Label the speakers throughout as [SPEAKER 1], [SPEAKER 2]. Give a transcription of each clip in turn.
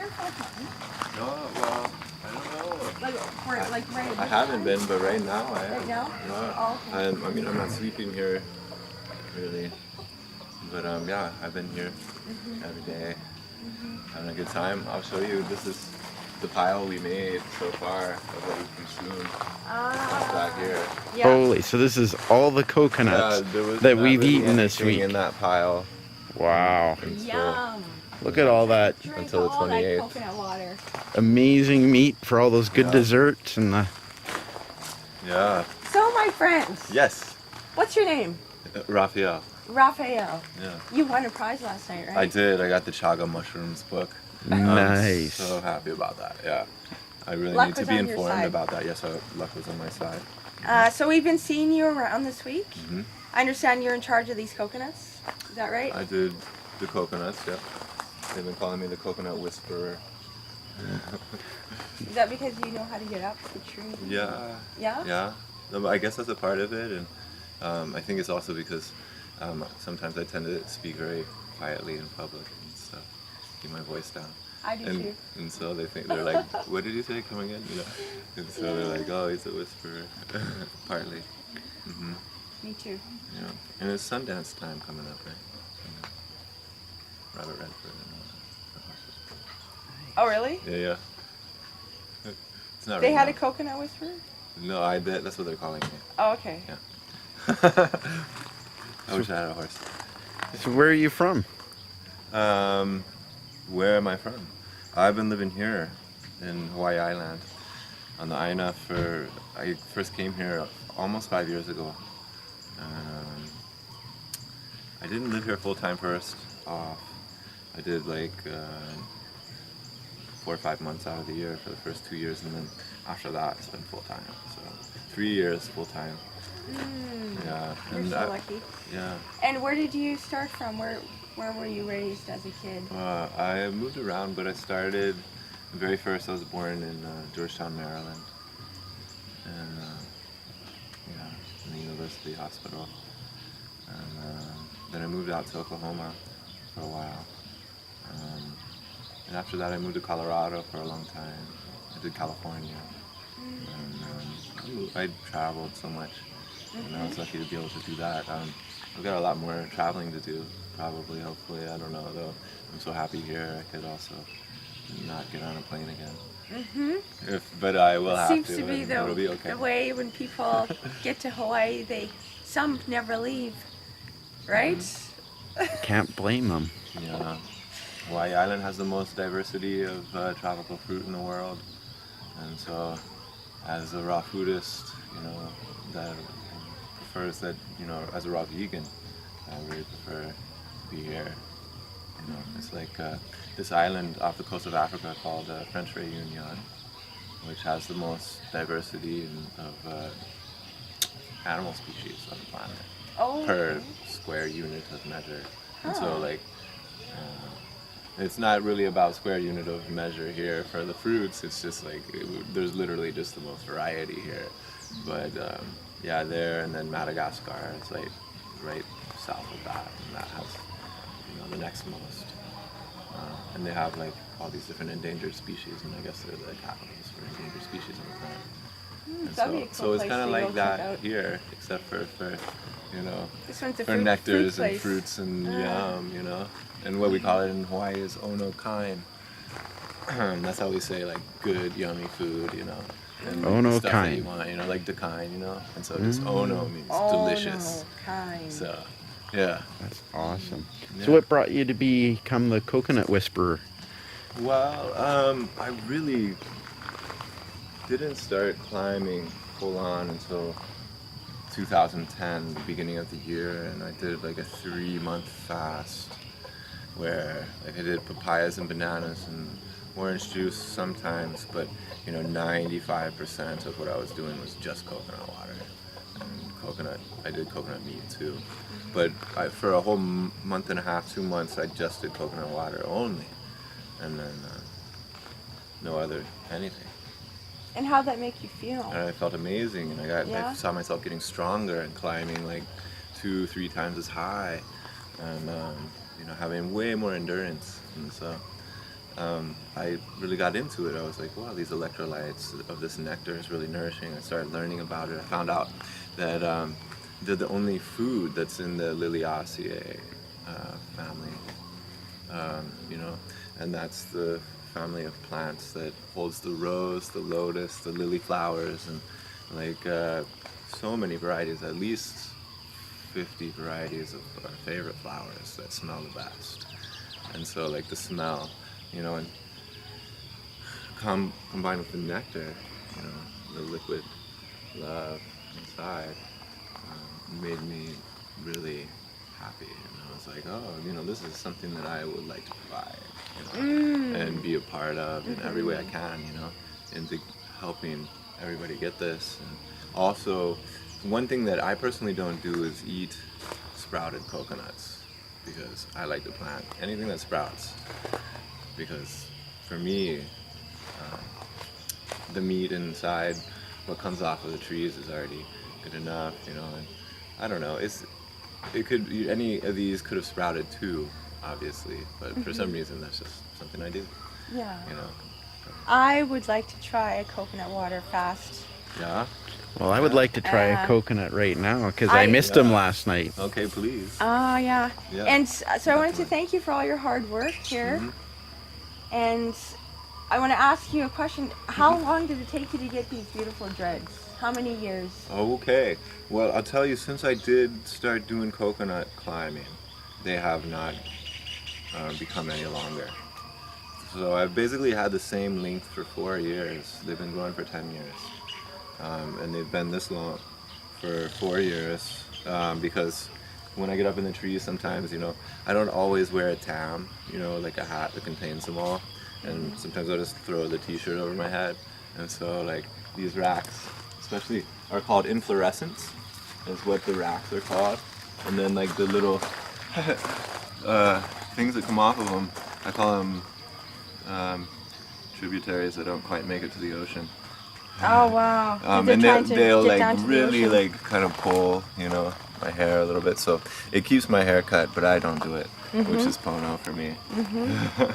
[SPEAKER 1] here full time?
[SPEAKER 2] No, well, I don't know.
[SPEAKER 1] I
[SPEAKER 2] haven't been, but right now I am.
[SPEAKER 1] Right now?
[SPEAKER 2] Yeah.
[SPEAKER 1] Oh, okay.
[SPEAKER 2] I'm not sleeping here, really. But yeah, I've been here every day, having a good time. I'll show you. This is the pile we made so far of what we've consumed. That's back here.
[SPEAKER 1] Yeah.
[SPEAKER 3] Holy, so this is all the coconuts that we've eaten this week.
[SPEAKER 2] In that pile.
[SPEAKER 3] Wow.
[SPEAKER 2] And so,
[SPEAKER 1] Yum.
[SPEAKER 3] Look at all that
[SPEAKER 2] until the
[SPEAKER 1] all
[SPEAKER 2] 28th.
[SPEAKER 1] that coconut water.
[SPEAKER 3] amazing meat for all those good desserts and the...
[SPEAKER 2] Yeah.
[SPEAKER 1] So, my friends.
[SPEAKER 2] Yes.
[SPEAKER 1] What's your name?
[SPEAKER 2] Raphael.
[SPEAKER 1] Raphael.
[SPEAKER 2] Yeah.
[SPEAKER 1] You won a prize last night, right?
[SPEAKER 2] I did. I got the chaga mushrooms book.
[SPEAKER 3] Nice.
[SPEAKER 2] I'm so happy about that. Yeah. I really
[SPEAKER 1] Luck
[SPEAKER 2] need to
[SPEAKER 1] was
[SPEAKER 2] be
[SPEAKER 1] on your
[SPEAKER 2] informed
[SPEAKER 1] side.
[SPEAKER 2] about that. Yes, luck was on my side.
[SPEAKER 1] So we've been seeing you around this week.
[SPEAKER 2] Mm-hmm.
[SPEAKER 1] I understand you're in charge of these coconuts. Is that right?
[SPEAKER 2] I did the coconuts, yeah. They've been calling me the coconut whisperer.
[SPEAKER 1] Is that because you know how to get up the tree?
[SPEAKER 2] Yeah.
[SPEAKER 1] Yeah?
[SPEAKER 2] Yeah. No, I guess that's a part of it, and I think it's also because sometimes I tend to speak very quietly in public and stuff, keep my voice down.
[SPEAKER 1] I do too.
[SPEAKER 2] And so they're like, what did you say? Come again? You know. And so they're like, oh, he's a whisperer, partly. Mm-hmm.
[SPEAKER 1] Me too.
[SPEAKER 2] Yeah. And it's Sundance time coming up, right? Robert Redford and
[SPEAKER 1] Oh, really?
[SPEAKER 2] Yeah. It's not
[SPEAKER 1] They
[SPEAKER 2] right
[SPEAKER 1] had
[SPEAKER 2] now.
[SPEAKER 1] a coconut whisperer?
[SPEAKER 2] No, that's what they're calling me.
[SPEAKER 1] Oh, okay.
[SPEAKER 2] Yeah. I wish I had a horse.
[SPEAKER 3] So where are you from?
[SPEAKER 2] Where am I from? I've been living here in Hawaii Island on the Aina I first came here almost 5 years ago. I didn't live here full time first off. I did like 4 or 5 months out of the year for the first 2 years, and then after that it's been full time. So 3 years full time. Yeah.
[SPEAKER 1] You're so lucky.
[SPEAKER 2] Yeah.
[SPEAKER 1] And where did you start from? Where were you raised as a kid?
[SPEAKER 2] I moved around, but I started, very first I was born in Georgetown, Maryland, and in the University Hospital. And then I moved out to Oklahoma for a while. And after that I moved to Colorado for a long time. I did California. And I traveled so much, and I was lucky to be able to do that. I've got a lot more traveling to do, probably, hopefully, I don't know, though. I'm so happy here, I could also not get on a plane again. But I will have
[SPEAKER 1] Seems
[SPEAKER 2] to,
[SPEAKER 1] to be
[SPEAKER 2] it'll be okay.
[SPEAKER 1] the way when people get to Hawaii, some never leave, right?
[SPEAKER 3] Can't blame them.
[SPEAKER 2] Yeah. Hawaii Island has the most diversity of tropical fruit in the world. And so, as a raw foodist, that prefers that, as a raw vegan, I really prefer to be here. It's like this island off the coast of Africa called French Réunion, which has the most diversity of animal species on the planet per square unit of measure. And so, it's not really about square unit of measure here for the fruits. It's just like there's literally just the most variety here. But there, and then Madagascar is like right south of that, and that has the next most. And they have like all these different endangered species, and I guess they're the capitals for endangered species on the planet.
[SPEAKER 1] That'd be a cool
[SPEAKER 2] So it's
[SPEAKER 1] place
[SPEAKER 2] kind of
[SPEAKER 1] to
[SPEAKER 2] like
[SPEAKER 1] go
[SPEAKER 2] that
[SPEAKER 1] check out.
[SPEAKER 2] here, except for
[SPEAKER 1] This one's a
[SPEAKER 2] for
[SPEAKER 1] fruit
[SPEAKER 2] nectars and
[SPEAKER 1] place.
[SPEAKER 2] fruits and yum, And what we call it in Hawaii is ono kain. That's how we say like good, yummy food, And
[SPEAKER 3] Ono
[SPEAKER 2] stuff
[SPEAKER 3] kain.
[SPEAKER 2] that you want, like the kind, And so just ono means delicious.
[SPEAKER 1] Kind.
[SPEAKER 2] So, yeah.
[SPEAKER 3] That's awesome.
[SPEAKER 2] Yeah.
[SPEAKER 3] So what brought you to become the coconut whisperer?
[SPEAKER 2] Well, I really didn't start climbing full on until 2010, the beginning of the year, and I did like a 3-month fast where like I did papayas and bananas and orange juice sometimes, but 95% of what I was doing was just coconut water. And I did coconut meat too. But for a whole month and a half, 2 months, I just did coconut water only. And then no other anything.
[SPEAKER 1] And how'd that make you feel?
[SPEAKER 2] And I felt amazing, and I saw myself getting stronger and climbing like 2-3 times as high, and having way more endurance. And so I really got into it. I was like, wow, these electrolytes of this nectar is really nourishing. I started learning about it. I found out that they're the only food that's in the Liliaceae family, and that's the family of plants that holds the rose, the lotus, the lily flowers, and so many varieties, at least 50 varieties of our favorite flowers that smell the best. And so the smell, and combined with the nectar, the liquid love inside, made me really happy. And I was like, oh, this is something that I would like to provide, and be a part of in every way I can, into helping everybody get this. And also, one thing that I personally don't do is eat sprouted coconuts, because I like to plant anything that sprouts, because for me, the meat inside, what comes off of the trees is already good enough, and I don't know, any of these could have sprouted too, obviously, but for some reason that's just something I do.
[SPEAKER 1] Yeah. I would like to try a coconut water fast.
[SPEAKER 2] Yeah?
[SPEAKER 3] Well, I would like to try a coconut right now, because I missed them last night.
[SPEAKER 2] Okay, please.
[SPEAKER 1] Oh, yeah. And so
[SPEAKER 2] definitely.
[SPEAKER 1] I wanted to thank you for all your hard work here. And I want to ask you a question. How long did it take you to get these beautiful dreads? How many years?
[SPEAKER 2] Okay. Well, I'll tell you, since I did start doing coconut climbing, they have not become any longer. So I've basically had the same length for 4 years. They've been growing for 10 years. And they've been this long for 4 years, because when I get up in the trees sometimes, I don't always wear a tam, like a hat that contains them all, and sometimes I'll just throw the t-shirt over my head. And so these racks especially are called inflorescents, is what the racks are called. And then the little things that come off of them, I call them tributaries that don't quite make it to the ocean.
[SPEAKER 1] Oh, wow.
[SPEAKER 2] And they'll really kind of pull, my hair a little bit, so it keeps my hair cut, but I don't do it, which is pono for me. So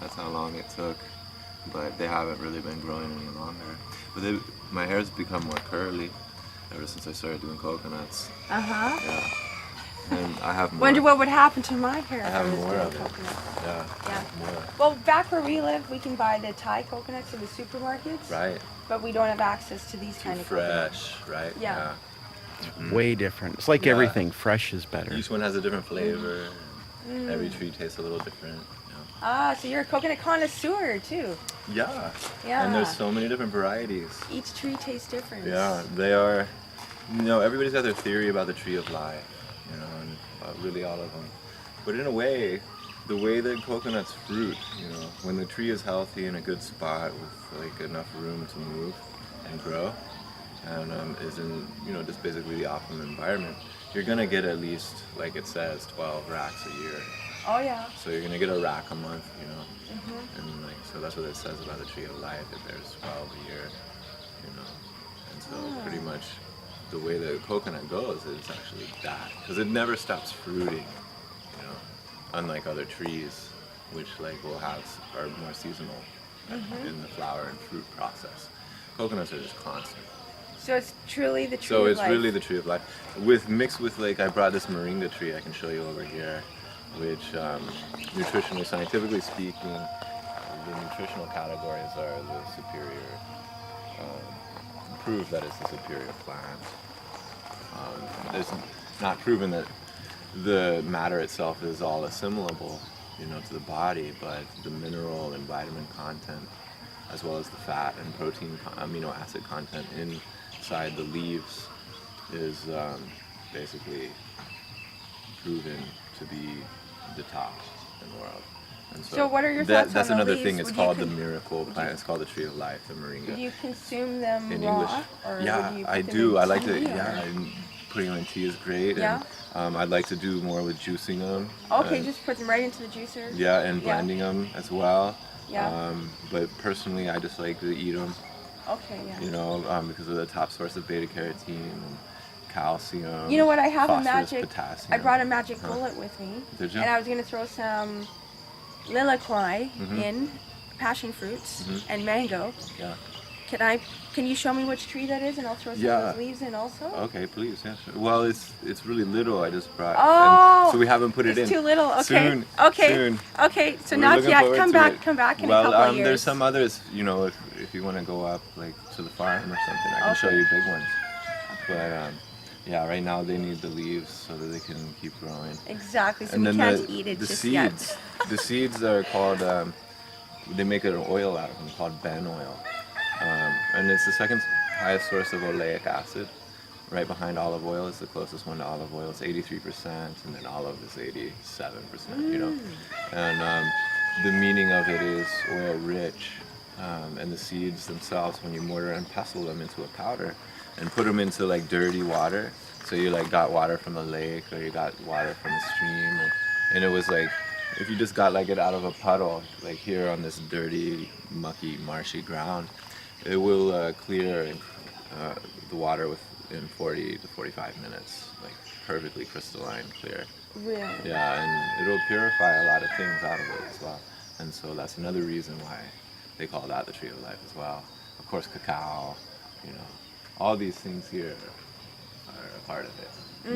[SPEAKER 2] that's how long it took, but they haven't really been growing any longer. But my hair's become more curly ever since I started doing coconuts. Yeah. And I have more.
[SPEAKER 1] Wonder what would happen to my hair.
[SPEAKER 2] I have more of it.
[SPEAKER 1] Yeah.
[SPEAKER 2] More.
[SPEAKER 1] Well, back where we live, we can buy the Thai coconuts in the supermarkets.
[SPEAKER 2] Right.
[SPEAKER 1] But we don't have access to these kind of coconuts.
[SPEAKER 2] Fresh, right?
[SPEAKER 1] Yeah.
[SPEAKER 3] Way different. It's like everything fresh is better.
[SPEAKER 2] Each one has a different flavor. Every tree tastes a little different.
[SPEAKER 1] Ah, so you're a coconut connoisseur too.
[SPEAKER 2] Yeah.
[SPEAKER 1] Yeah.
[SPEAKER 2] And there's so many different varieties.
[SPEAKER 1] Each tree tastes different.
[SPEAKER 2] Yeah, they are. Everybody's got their theory about the tree of life. And really all of them. But in a way, the way that coconuts fruit, when the tree is healthy in a good spot with enough room to move and grow, and is in just basically the optimum environment, you're gonna get at least, like it says, 12 racks a year.
[SPEAKER 1] Oh yeah.
[SPEAKER 2] So you're gonna get a rack a month, and so that's what it says about the tree of life, that there's 12 a year, and so pretty much the way the coconut goes is actually that, because it never stops fruiting, unlike other trees, which are more seasonal in the flower and fruit process. Coconuts are just constant.
[SPEAKER 1] So it's truly the tree
[SPEAKER 2] So
[SPEAKER 1] of
[SPEAKER 2] it's
[SPEAKER 1] life.
[SPEAKER 2] really the tree of life, mixed with I brought this moringa tree I can show you over here, which nutritionally, scientifically speaking, the nutritional categories are the superior, prove that it's the superior plant. It's not proven that the matter itself is all assimilable, to the body, but the mineral and vitamin content, as well as the fat and protein, amino acid content inside the leaves is basically proven to be the top in the world. And
[SPEAKER 1] so what are your thoughts
[SPEAKER 2] that's
[SPEAKER 1] on the
[SPEAKER 2] another
[SPEAKER 1] leaves?
[SPEAKER 2] thing. It's called the miracle plant. It's called the tree of life, the moringa.
[SPEAKER 1] Do you consume them
[SPEAKER 2] in
[SPEAKER 1] raw?
[SPEAKER 2] English?
[SPEAKER 1] Or
[SPEAKER 2] Yeah,
[SPEAKER 1] would you
[SPEAKER 2] I
[SPEAKER 1] put
[SPEAKER 2] do.
[SPEAKER 1] them
[SPEAKER 2] I
[SPEAKER 1] in
[SPEAKER 2] like to.
[SPEAKER 1] tea,
[SPEAKER 2] Yeah,
[SPEAKER 1] or-
[SPEAKER 2] putting them in tea is great.
[SPEAKER 1] Yeah?
[SPEAKER 2] And I'd like to do more with juicing them.
[SPEAKER 1] Okay, just put them right into the juicer.
[SPEAKER 2] Yeah, and blending them as well.
[SPEAKER 1] Yeah.
[SPEAKER 2] But personally, I just like to eat them.
[SPEAKER 1] Okay, yeah.
[SPEAKER 2] Because of the top source of beta carotene and calcium.
[SPEAKER 1] You know what? I have a
[SPEAKER 2] phosphorus,
[SPEAKER 1] magic.
[SPEAKER 2] potassium.
[SPEAKER 1] I brought a magic bullet with me,
[SPEAKER 2] Did you?
[SPEAKER 1] and I was gonna throw some lilac-y in passion fruits and mango.
[SPEAKER 2] Yeah.
[SPEAKER 1] Can you show me which tree that is, and I'll throw some of those leaves in also?
[SPEAKER 2] Okay, please. Yeah, sure. Well, it's really little. I just brought.
[SPEAKER 1] Oh,
[SPEAKER 2] and so we haven't put it in.
[SPEAKER 1] It's too little. Okay.
[SPEAKER 2] Soon.
[SPEAKER 1] Okay.
[SPEAKER 2] Soon.
[SPEAKER 1] Okay. So
[SPEAKER 2] We're
[SPEAKER 1] not
[SPEAKER 2] looking
[SPEAKER 1] yet.
[SPEAKER 2] forward
[SPEAKER 1] Come
[SPEAKER 2] to
[SPEAKER 1] back.
[SPEAKER 2] it.
[SPEAKER 1] Come back in a couple of years.
[SPEAKER 2] There's some others. You know, if you want to go up like to the farm or something, I can show you big ones. But yeah, right now they need the leaves so that they can keep growing.
[SPEAKER 1] Exactly. So
[SPEAKER 2] And
[SPEAKER 1] we
[SPEAKER 2] then
[SPEAKER 1] can't eat it just yet.
[SPEAKER 2] The seeds are called. They make an oil out of them called ben oil, and it's the second highest source of oleic acid. Right behind olive oil is the closest one to olive oil. It's 83%, and then olive is 87%. You know, and the meaning of it is oil rich, and the seeds themselves, when you mortar and pestle them into a powder, and put them into like dirty water. So you like got water from a lake, or you got water from a stream, and it was like, if you just got like it out of a puddle, like here on this dirty, mucky, marshy ground, it will clear the water within 40 to 45 minutes, like perfectly crystalline clear.
[SPEAKER 1] Really?
[SPEAKER 2] Yeah, and it'll purify a lot of things out of it as well. And so that's another reason why they call that the tree of life as well. Of course, cacao, you know, all these things here are a part of it.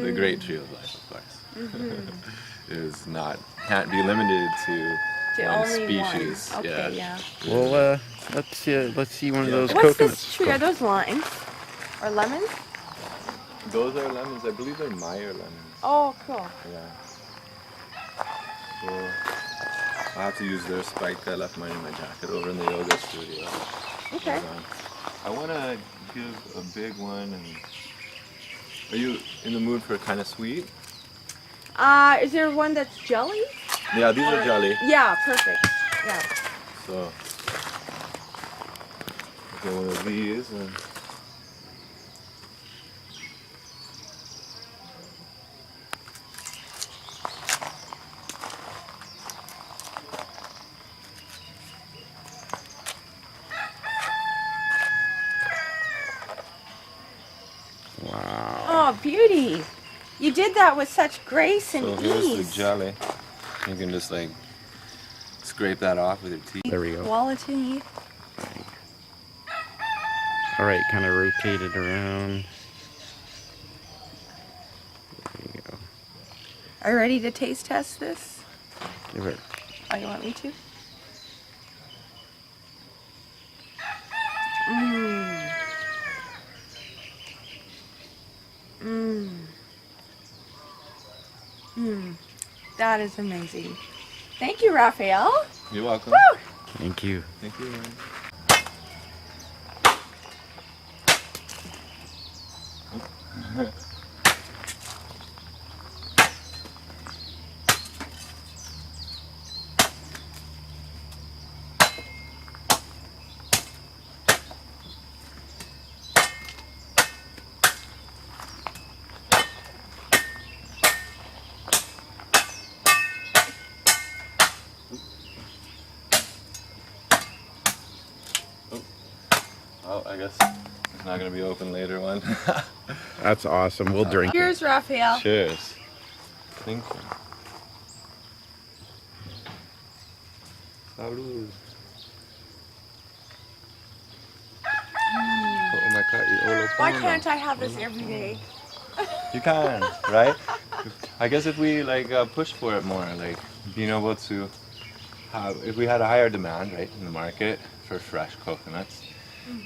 [SPEAKER 2] The great tree of life, of course, can't be limited to one
[SPEAKER 1] only
[SPEAKER 2] species.
[SPEAKER 1] one. Okay, yeah.
[SPEAKER 3] Well, let's see one of those
[SPEAKER 1] What's
[SPEAKER 3] coconuts.
[SPEAKER 1] this tree? Are those limes or lemons?
[SPEAKER 2] Those are lemons. I believe they're Meyer lemons.
[SPEAKER 1] Oh, cool.
[SPEAKER 2] Yeah. So I have to use their spike. I left mine in my jacket over in the yoga studio.
[SPEAKER 1] Okay.
[SPEAKER 2] I want to give a big one. And are you in the mood for kind of sweet?
[SPEAKER 1] Is there one that's jelly?
[SPEAKER 2] Yeah, these are jelly.
[SPEAKER 1] Yeah, perfect. Yeah.
[SPEAKER 2] So get one of these and.
[SPEAKER 3] Wow.
[SPEAKER 1] Oh, beauty. You did that with such grace and
[SPEAKER 2] So here's
[SPEAKER 1] ease.
[SPEAKER 2] the jelly. You can just like scrape that off with your teeth.
[SPEAKER 3] There we go.
[SPEAKER 1] Quality.
[SPEAKER 3] All right, kind of rotate it around. There you go.
[SPEAKER 1] Are you ready to taste test this?
[SPEAKER 3] Give it.
[SPEAKER 1] Oh, you want me to? That is amazing. Thank you, Raphael.
[SPEAKER 2] You're welcome.
[SPEAKER 1] Woo!
[SPEAKER 3] Thank you.
[SPEAKER 2] Thank you, man. Oh, I guess it's not gonna be open later one.
[SPEAKER 3] That's awesome. We'll drink it.
[SPEAKER 1] Cheers, Raphael.
[SPEAKER 2] Cheers. Thank you. Salud.
[SPEAKER 1] Why can't I have this every day?
[SPEAKER 2] You can, right? I guess if we like push for it more, like being able to have, if we had a higher demand, right, in the market for fresh coconuts,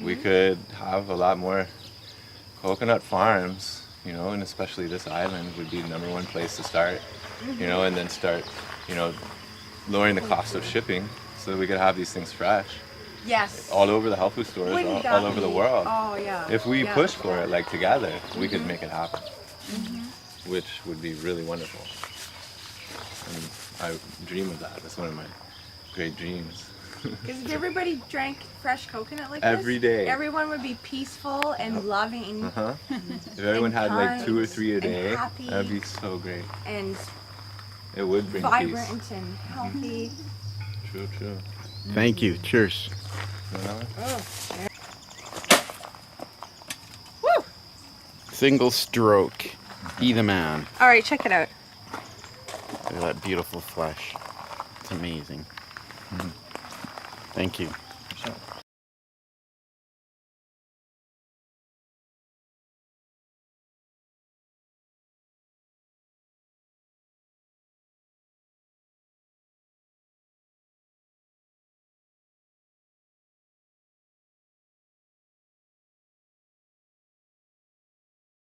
[SPEAKER 2] we could have a lot more coconut farms, you know, and especially this island would be the #1 place to start, you know, and then start, you know, lowering the cost of shipping so that we could have these things fresh
[SPEAKER 1] Yes.
[SPEAKER 2] all over the health food stores,
[SPEAKER 1] Wouldn't that
[SPEAKER 2] all over the
[SPEAKER 1] be-
[SPEAKER 2] world.
[SPEAKER 1] Oh, yeah.
[SPEAKER 2] If we
[SPEAKER 1] Yeah.
[SPEAKER 2] push for it, like together, we could make it happen, which would be really wonderful. And I dream of that. That's one of my great dreams.
[SPEAKER 1] Because if everybody drank fresh coconut like
[SPEAKER 2] Every
[SPEAKER 1] this,
[SPEAKER 2] day.
[SPEAKER 1] everyone would be peaceful and loving
[SPEAKER 2] Uh-huh. If everyone had like 2 or 3 a
[SPEAKER 1] and
[SPEAKER 2] day,
[SPEAKER 1] happy.
[SPEAKER 2] that'd be so great.
[SPEAKER 1] and
[SPEAKER 2] It would bring
[SPEAKER 1] vibrant
[SPEAKER 2] peace.
[SPEAKER 1] and healthy.
[SPEAKER 2] True, true.
[SPEAKER 3] Thank you. Cheers.
[SPEAKER 1] Oh. Woo!
[SPEAKER 3] Single stroke. Be the man.
[SPEAKER 1] All right, check it out.
[SPEAKER 3] Look at that beautiful flesh. It's amazing. Thank you.